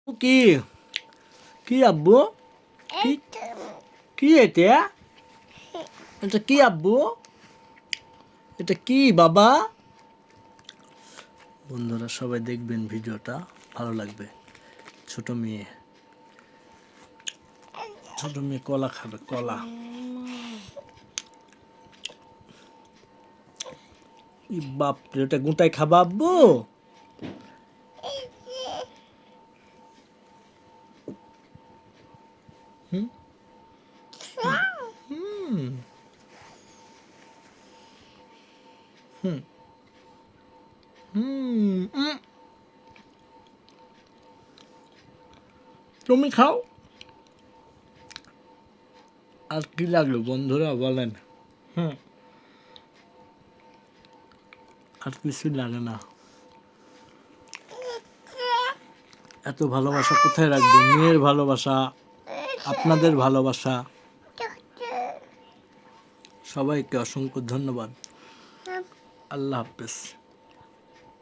কি কি আব্বু কি কি এটা এটা কি আব্বু এটা কি বাবা বন্ধুরা সবাই দেখবেন ভিডিওটা ভালো লাগবে ছোট মেয়ে কলা খাবে কলা ই বাপ রে এটা গুটাই খাবা আব্বু হুম হুম হুম হুম তুমি খাও আর কি লাগলো বন্ধুরা বলেন হুম আর কিছু লাগে না এত ভালোবাসা কোথায় রাখবো মেয়ের ভালোবাসা আপনাদের ভালোবাসা সবাইকে অসংখ্য ধন্যবাদ আল্লাহ হাফেজ